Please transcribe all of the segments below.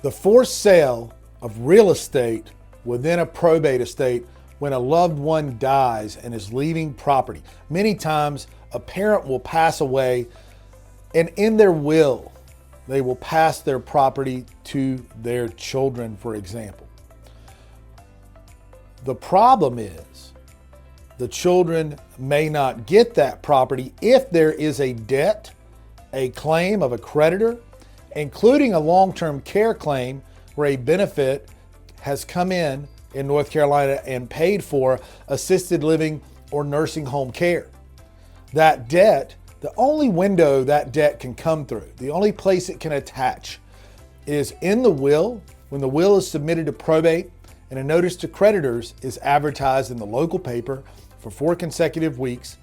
The forced sale of real estate within a probate estate when a loved one dies and is leaving property. Many times a parent will pass away, and in their will, they will pass their property to their children, for example. The problem is the children may not get that property if there is a debt, a claim of a creditor, including a long-term care claim where a benefit has come in North Carolina and paid for assisted living or nursing home care. That debt, the only window that debt can come through, the only place it can attach is in the will. When the will is submitted to probate and a notice to creditors is advertised in the local paper for 4 consecutive weeks,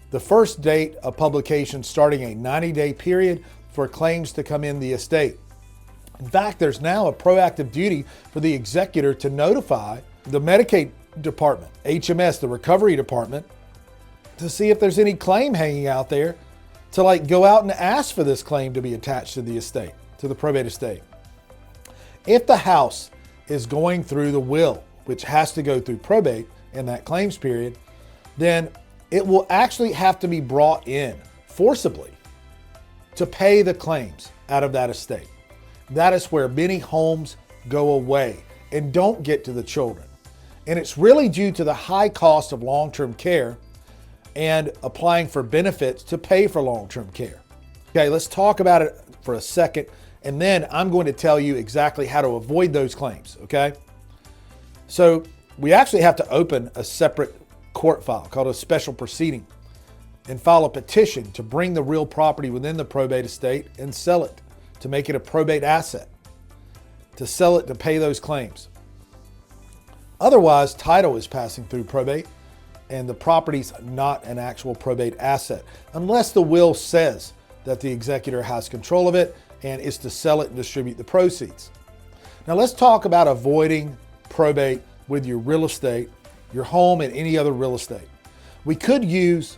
the first date of publication starting a 90-day period for claims to come in the estate. In fact, there's now a proactive duty for the executor to notify the Medicaid department, HMS, the recovery department, to see if there's any claim hanging out there, to go out and ask for this claim to be attached to the estate, to the probate estate. If the house is going through the will, which has to go through probate in that claims period, then it will actually have to be brought in forcibly to pay the claims out of that estate. That is where many homes go away and don't get to the children. And it's really due to the high cost of long-term care and applying for benefits to pay for long-term care. Okay, let's talk about it for a second, and then I'm going to tell you exactly how to avoid those claims, okay? So we actually have to open a separate court file called a special proceeding and file a petition to bring the real property within the probate estate and sell it, to make it a probate asset, to sell it to pay those claims. Otherwise, title is passing through probate and the property's not an actual probate asset, unless the will says that the executor has control of it and is to sell it and distribute the proceeds. Now let's talk about avoiding probate with your real estate, your home, and any other real estate. We could use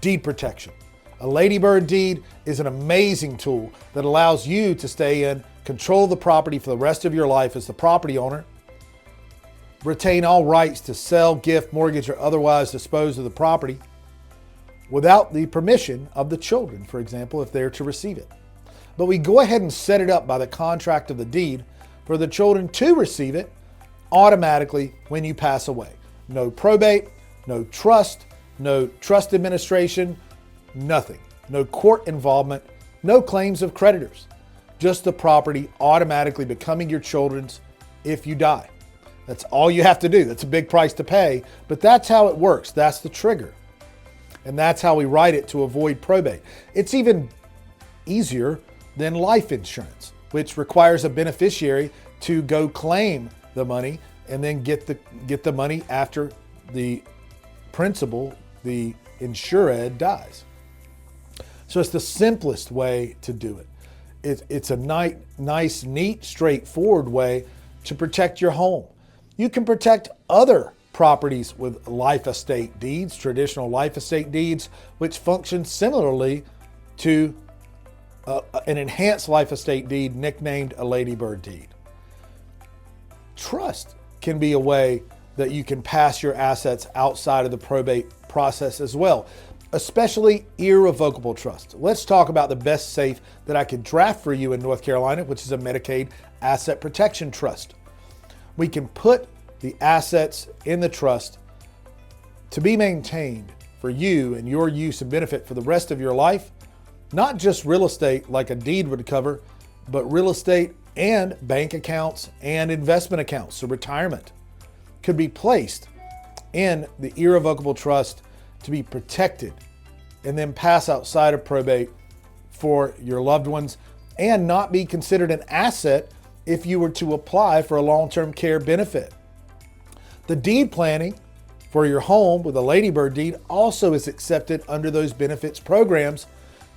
deed protection. A ladybird deed is an amazing tool that allows you to stay in control of the property for the rest of your life as the property owner, retain all rights to sell, gift, mortgage, or otherwise dispose of the property without the permission of the children, for example, if they're to receive it. But we go ahead and set it up by the contract of the deed for the children to receive it automatically when you pass away. No probate, no trust administration, nothing. No court involvement, no claims of creditors. Just the property automatically becoming your children's if you die. That's all you have to do. That's a big price to pay, but that's how it works. That's the trigger. And that's how we write it to avoid probate. It's even easier than life insurance, which requires a beneficiary to go claim the money and then get the money after the principal, the insured, dies. So it's the simplest way to do it. It's a nice, neat, straightforward way to protect your home. You can protect other properties with life estate deeds, traditional life estate deeds, which function similarly to an enhanced life estate deed nicknamed a ladybird deed. Trust can be a way that you can pass your assets outside of the probate process as well, especially irrevocable trust. Let's talk about the best safe that I could draft for you in North Carolina, which is a Medicaid Asset Protection Trust. We can put the assets in the trust to be maintained for you and your use and benefit for the rest of your life, not just real estate like a deed would cover, but real estate and bank accounts and investment accounts. So retirement could be placed in the irrevocable trust to be protected and then pass outside of probate for your loved ones and not be considered an asset if you were to apply for a long-term care benefit. The deed planning for your home with a ladybird deed also is accepted under those benefits programs,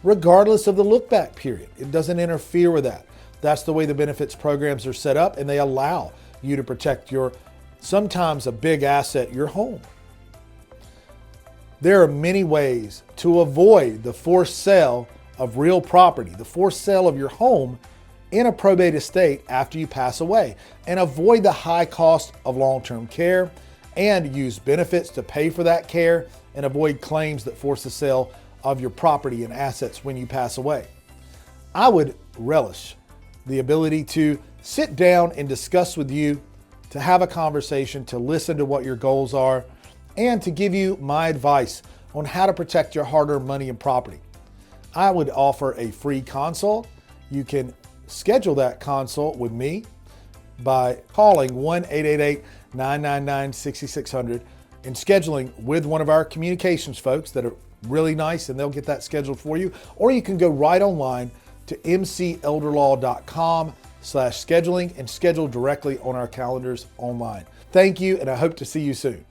regardless of the look-back period. It doesn't interfere with that. That's the way the benefits programs are set up, and they allow you to protect your, sometimes a big asset, your home. There are many ways to avoid the forced sale of real property, the forced sale of your home in a probate estate after you pass away and avoid the high cost of long-term care, and use benefits to pay for that care and avoid claims that force the sale of your property and assets when you pass away. I would relish the ability to sit down and discuss with you, to have a conversation, to listen to what your goals are, and to give you my advice on how to protect your hard-earned money and property. I would offer a free consult. You can schedule that consult with me by calling 1-888-999-6600 and scheduling with one of our communications folks that are really nice, and they'll get that scheduled for you. Or you can go right online to mcelderlaw.com/scheduling and schedule directly on our calendars online. Thank you, and I hope to see you soon.